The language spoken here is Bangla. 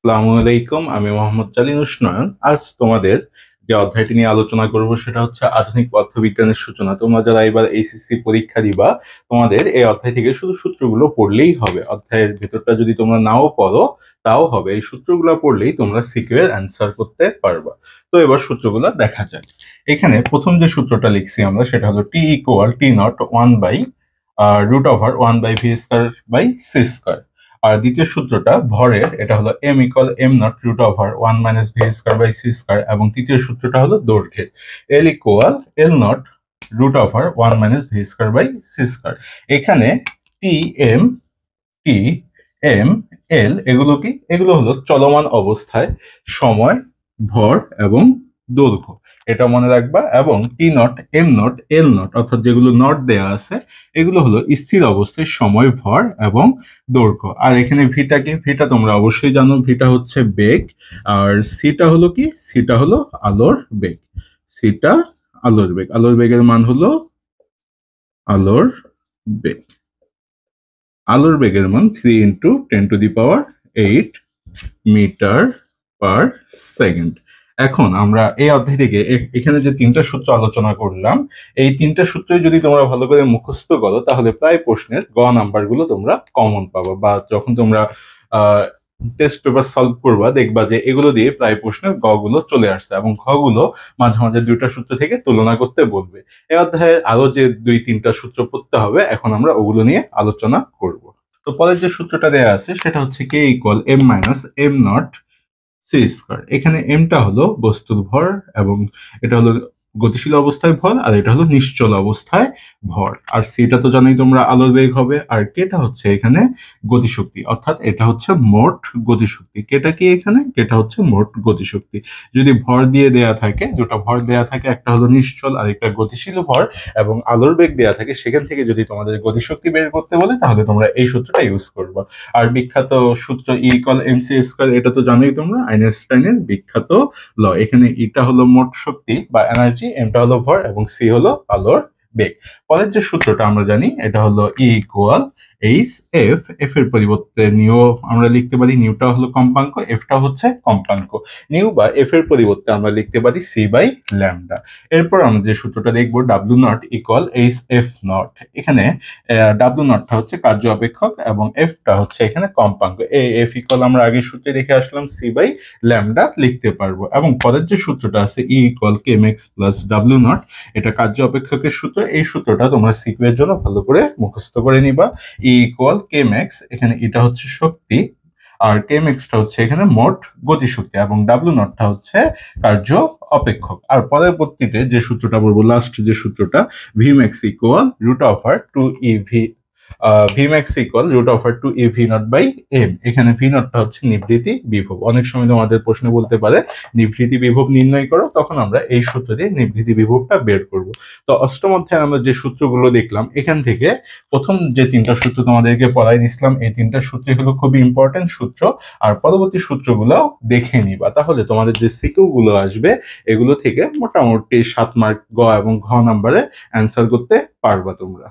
আসসালামু আলাইকুম, আমি মোহাম্মদ জালিন উষ্ণয়ন। আজ তোমাদের যে অধ্যায়টি নিয়ে আলোচনা করব সেটা হচ্ছে আধুনিক পদার্থবিজ্ঞানের সূচনা। তোমরা যারা এবার এইচএসসি পরীক্ষা দিবা, তোমাদের এই অধ্যায় থেকে শুধু সূত্রগুলো পড়লেই হবে। অধ্যায়ের ভেতরটা যদি তোমরা নাও পড়ো তাও হবে, এই সূত্রগুলো পড়লেই তোমরা সিকিউ এর অ্যান্সার করতে পারবা। তো এবার সূত্রগুলো দেখা যাক। এখানে প্রথম যে সূত্রটা লিখছি আমরা সেটা হলো T equal T not one by root over one by V square by C square. আর দ্বিতীয় সূত্রটা ভরের, এটা হলো M equal M not root over one minus V square by C square. এবং তৃতীয় সূত্রটা হলো দৈর্ঘ্যের, L equal L not root over one minus V square by C square. এখানে T M T M L এগুলো হলো চলমান অবস্থায় সময়, ভর এবং দৈর্ঘ্য, এটা মনে রাখবা। এবং T not M not L not অর্থাৎ যেগুলো নট দেয়া আছে এগুলো হলো স্থির অবস্থায় সময়, ভর এবং দৈর্ঘ্য। আর এখানে ভিটা তোমরা অবশ্যই জানো, ভিটা হচ্ছে বেগ। আর সিটা হলো কি, সিটা হলো আলোর বেগ। সিটা আলোর বেগের মান হলো আলোর বেগ। আলোর বেগের মান 3 × 10⁸ মিটার পার সেকেন্ড। এখন আমরা এই অধ্যায় থেকে এখানে যে তিনটা সূত্র আলোচনা করলাম, এই তিনটা সূত্রই যদি তোমরা ভালো করে মুখস্থ করো তাহলে প্রায় প্রশ্নের গ নাম্বার গুলো তোমরা কমন পাবা, বা যখন তোমরা টেস্ট পেপার সলভ করবা দেখবা যে এগুলো দিয়ে প্রায় প্রশ্নের গ গুলো চলে আসছে, এবং ঘ গুলো মাঝে মাঝে দুইটা সূত্র থেকে তুলনা করতে বলবে। এই অধ্যায়ে আরো যে 2-3টা সূত্র পড়তে হবে, এখন আমরা ওগুলো নিয়ে আলোচনা করব। তো পরের যে সূত্রটা দেয়া আছে সেটা হচ্ছে K equal M minus M not C square. এখানে এমটা হলো বস্তুর ভর, এবং এটা হলো গতিশীল অবস্থায় ভর, আর এটা হলো নিশ্চল অবস্থায় ভর। আর সিটা তো জানোই তোমরা আলোর বেগ হবে। আর কেটা হচ্ছে এখানে গতিশক্তি, অর্থাৎ এটা হচ্ছে মোট গতিশক্তি। কেটা কি এখানে, কেটা হচ্ছে মোট গতিশক্তি। যদি ভর দিয়ে দেয়া থাকে, দুটো ভর দেয়া থাকে, একটা হলো নিশ্চল আর একটা গতিশীল ভর, এবং আলোর বেগ দেয়া থাকে, সেখান থেকে যদি তোমাদের গতিশক্তি বের করতে বলে তাহলে তোমরা এই সূত্রটা ইউজ করবা। আর বিখ্যাত সূত্র E equal M C square, এটা তো জানোই তোমরা, আইনস্টাইনের বিখ্যাত ল। এখানে ইটা হলো মোট শক্তি বা এনার্জি, এমটা হলো ভর, এবং সি হলো আলোর বেগ। পরের যে সূত্রটা আমরা জানি এটা হলো E equal H F. F এর পরিবর্তে নিউ আমরা লিখতে পারি, নিউটা হলো কম্পাঙ্ক, এফটা হচ্ছে কম্পাঙ্ক। নিউ বা এফ এর পরিবর্তে আমরা লিখতে পারি সি বাই ল্যামডা। এরপর আমরা যে সূত্রটা দেখবো W not equal H F not. এখানে ডাব্লিউ নটটা হচ্ছে কার্য অপেক্ষক এবং এফটা হচ্ছে এখানে কম্পাঙ্ক। এই এফ ইকুয়াল আমরা আগের সূত্রে দেখে আসলাম সি বাই ল্যামডা লিখতে পারবো। এবং পরের যে সূত্রটা আছে E equal came x plus W not, এটা কার্য অপেক্ষকের সূত্র। এই সূত্রটা তোমরা সিকিউ এর জন্য ভালো করে মুখস্থ করে নিবা। ই ইকুয়াল কেম এক্স, এখানে এটা হচ্ছে শক্তি, আর কেম এক্সটা হচ্ছে এখানে মোট গতিশক্তি, এবং ডাব্লিউ নটটা হচ্ছে কার্য অপেক্ষক। আর পরবর্তীতে যে সূত্রটা বলবো, লাস্ট যে সূত্রটা, V max equal root over 2 V max equal root over 2 V not by M. এখানে ভি নটটা হচ্ছে নিভৃতি বিভব। অনেক সময় তোমাদের প্রশ্ন বলতে পারে নিভৃতি বিভব নির্ণয় করো, তখন আমরা এই সূত্র দিয়ে নিভৃতি বিভবটা বের করব। তো অষ্টম অধ্যায়ে আমরা যে সূত্রগুলো দেখলাম, এখান থেকে প্রথম যে তিনটা সূত্র তোমাদেরকে পড়াই দিছিলাম, এই তিনটা সূত্রই হলো খুবই ইম্পর্টেন্ট সূত্র। আর পরবর্তী সূত্রগুলো দেখে নিবা, তাহলে তোমাদের যে সিকিউ গুলো আসবে এগুলো থেকে মোটামুটি 7 মার্ক গ এবং ঘ নাম্বারে অ্যান্সার করতে পারবা তোমরা।